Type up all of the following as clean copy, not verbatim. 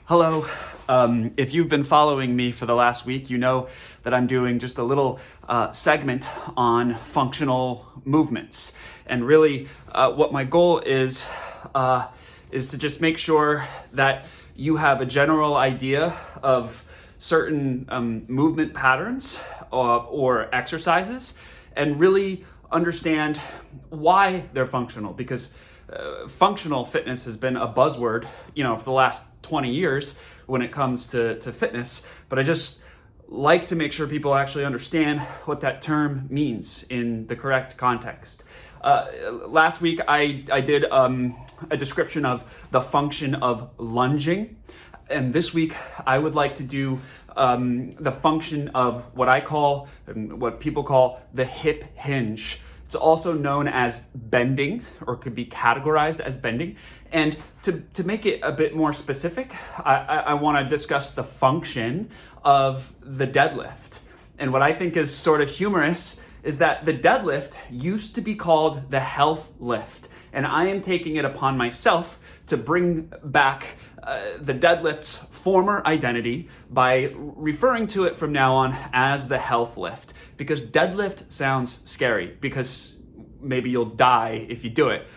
Hello. If you've been following me for the last week, you know that I'm doing just a little segment on functional movements. And really, what my goal is to just make sure that you have a general idea of certain movement patterns or exercises, and really understand why they're functional. Because functional fitness has been a buzzword, for the last 20 years when it comes to fitness. But I just like to make sure people actually understand what that term means in the correct context. Last week, I did a description of the function of lunging. And this week, I would like to do the function of what people call the hip hinge. It's also known as bending, or could be categorized as bending. And to make it a bit more specific, I want to discuss the function of the deadlift. And what I think is sort of humorous is that the deadlift used to be called the health lift. And I am taking it upon myself to bring back the deadlift's former identity by referring to it from now on as the health lift. Because deadlift sounds scary, because maybe you'll die if you do it.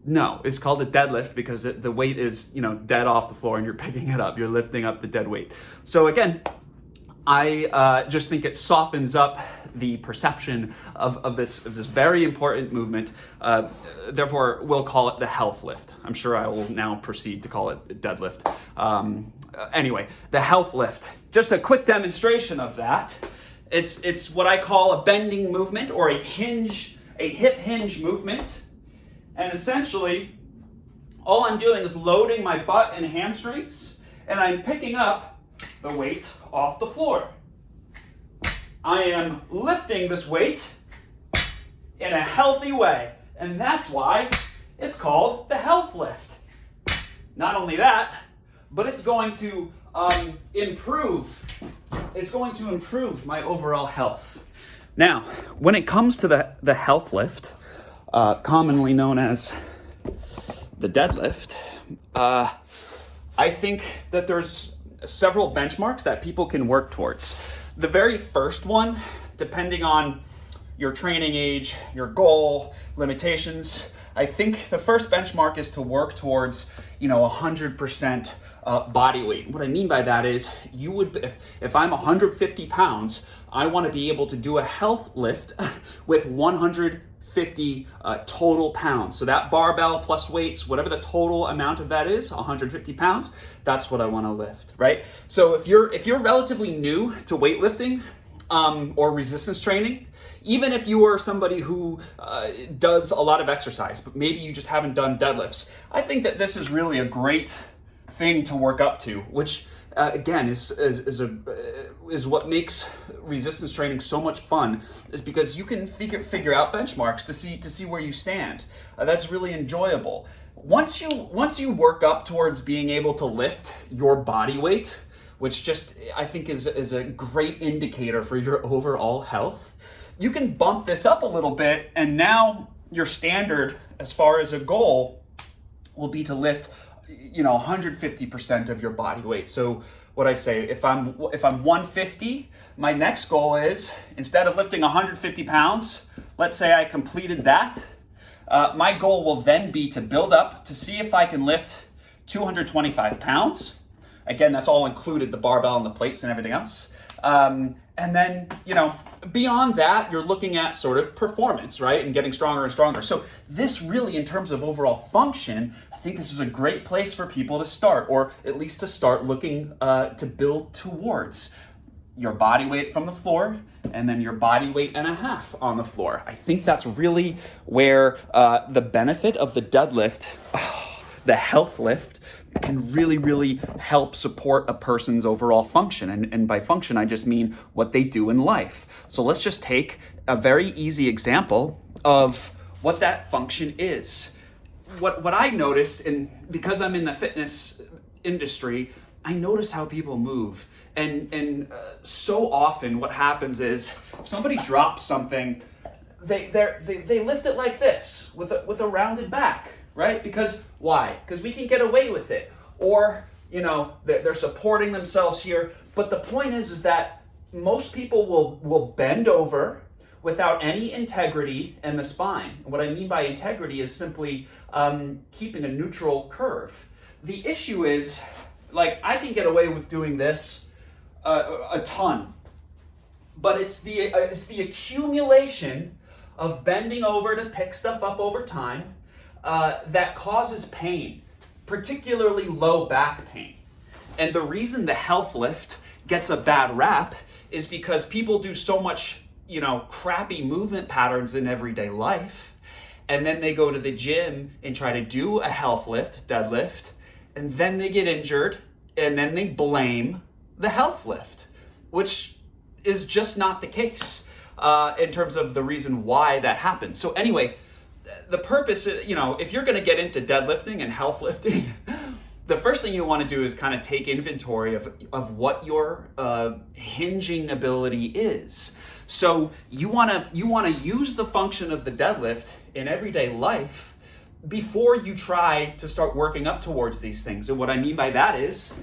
No, it's called a deadlift because the weight is, dead off the floor and you're picking it up. You're lifting up the dead weight. So again, I just think it softens up the perception of this very important movement. Therefore, we'll call it the health lift. I'm sure I will now proceed to call it deadlift. Anyway, the health lift. Just a quick demonstration of that. It's what I call a bending movement, or a hip hinge movement. And essentially, all I'm doing is loading my butt and hamstrings, and I'm picking up the weight off the floor. I am lifting this weight in a healthy way, and that's why it's called the health lift. Not only that, but it's going to improve my overall health. Now, when it comes to the health lift, commonly known as the deadlift, I think that there's several benchmarks that people can work towards. The very first one, depending on your training age, your goal, limitations, I think the first benchmark is to work towards, 100% body weight. What I mean by that is, if I'm 150 pounds, I want to be able to do a health lift with 150 total pounds. So that barbell plus weights, whatever the total amount of that is, 150 pounds, that's what I want to lift, right? So if you're relatively new to weightlifting or resistance training, even if you are somebody who does a lot of exercise, but maybe you just haven't done deadlifts, I think that this is really a great thing to work up to, which again is what makes resistance training so much fun, is because you can figure out benchmarks to see where you stand. That's really enjoyable. Once you work up towards being able to lift your body weight, which just I think is a great indicator for your overall health, you can bump this up a little bit, and now your standard as far as a goal will be to lift 150% of your body weight. So what I say, if I'm 150, my next goal is, instead of lifting 150 pounds, let's say I completed that, my goal will then be to build up to see if I can lift 225 pounds. Again, that's all included, the barbell and the plates and everything else. And then, beyond that, you're looking at sort of performance, right? And getting stronger and stronger. So this really, in terms of overall function, I think this is a great place for people to start, or at least to start looking to build towards your body weight from the floor, and then your body weight and a half on the floor. I think that's really where the benefit of the deadlift, the health lift, can really, really help support a person's overall function. And by function, I just mean what they do in life. So let's just take a very easy example of what that function is. What I notice, and because I'm in the fitness industry, I notice how people move. And so often what happens is, if somebody drops something, they lift it like this with a rounded back, right? Because why? Because we can get away with it. Or they're supporting themselves here. But the point is that most people will bend over without any integrity in the spine. And what I mean by integrity is simply keeping a neutral curve. The issue is, like, I can get away with doing this a ton, but it's the accumulation of bending over to pick stuff up over time that causes pain, particularly low back pain. And the reason the health lift gets a bad rap is because people do so much, crappy movement patterns in everyday life, and then they go to the gym and try to do a health lift, deadlift, and then they get injured, and then they blame the health lift, which is just not the case in terms of the reason why that happens. So anyway, the purpose, if you're going to get into deadlifting and health lifting, the first thing you want to do is kind of take inventory of what your hinging ability is. So you want to use the function of the deadlift in everyday life before you try to start working up towards these things. And what I mean by that is,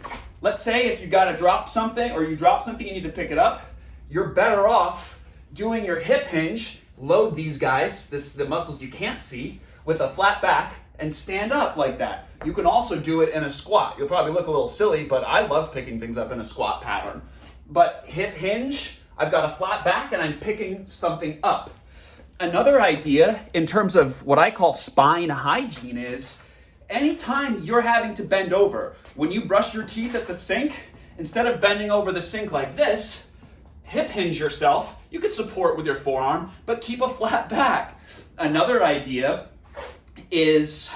let's say if you got to drop something, or you drop something, you need to pick it up, you're better off doing your hip hinge, load these guys, the muscles you can't see, with a flat back, and stand up like that. You can also do it in a squat. You'll probably look a little silly, but I love picking things up in a squat pattern. But hip hinge, I've got a flat back and I'm picking something up. Another idea in terms of what I call spine hygiene is, anytime you're having to bend over, when you brush your teeth at the sink, instead of bending over the sink like this, hip hinge yourself. You could support with your forearm, but keep a flat back. Another idea is,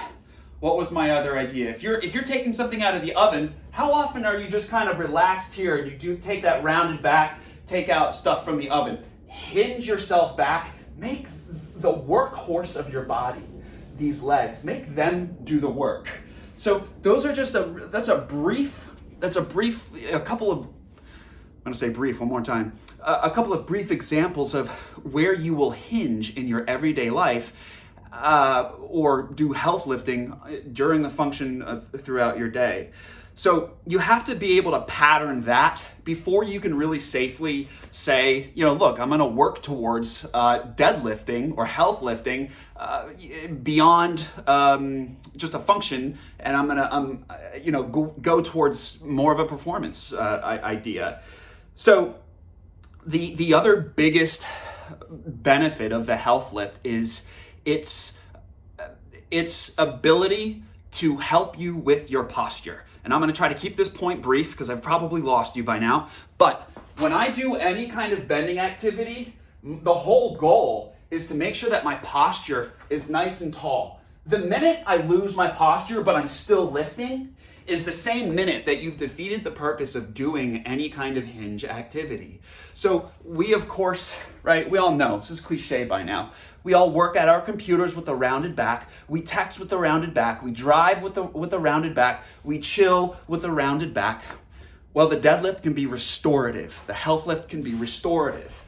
what was my other idea? If you're taking something out of the oven, how often are you just kind of relaxed here and you do take that rounded back, take out stuff from the oven? Hinge yourself back, make the workhorse of your body, these legs, make them do the work. So those are just a couple of brief examples of where you will hinge in your everyday life or do health lifting during the function throughout your day. So you have to be able to pattern that before you can really safely say, look, I'm going to work towards deadlifting or health lifting beyond just a function, and I'm going to go towards more of a performance idea. So the other biggest benefit of the health lift is its ability to help you with your posture. And I'm going to try to keep this point brief because I've probably lost you by now. But when I do any kind of bending activity, the whole goal is to make sure that my posture is nice and tall. The minute I lose my posture but I'm still lifting is the same minute that you've defeated the purpose of doing any kind of hinge activity. So we, of course, right, we all know, this is cliche by now, we all work at our computers with a rounded back, we text with a rounded back, we drive with a rounded back, we chill with a rounded back. Well, the deadlift can be restorative, the health lift can be restorative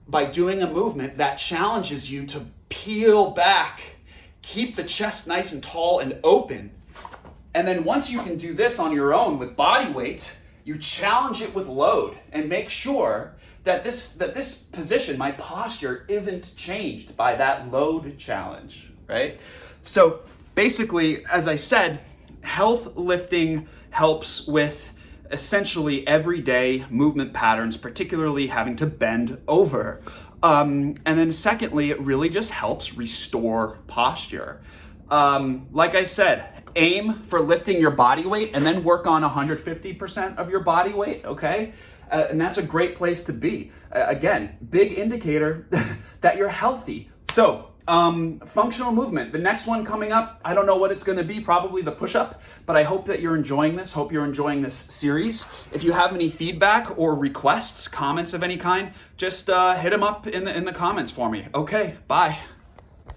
by doing a movement that challenges you to peel back, keep the chest nice and tall and open. And then once you can do this on your own with body weight, you challenge it with load and make sure that this position, my posture, isn't changed by that load challenge, right? So basically, as I said, health lifting helps with essentially everyday movement patterns, particularly having to bend over. And then secondly, it really just helps restore posture. Like I said, aim for lifting your body weight and then work on 150% of your body weight, okay? And that's a great place to be. Again, big indicator that you're healthy. So, functional movement. The next one coming up, I don't know what it's going to be, probably the push-up, but I hope that you're enjoying this. Hope you're enjoying this series. If you have any feedback or requests, comments of any kind, just hit them up in the comments for me. Okay, bye.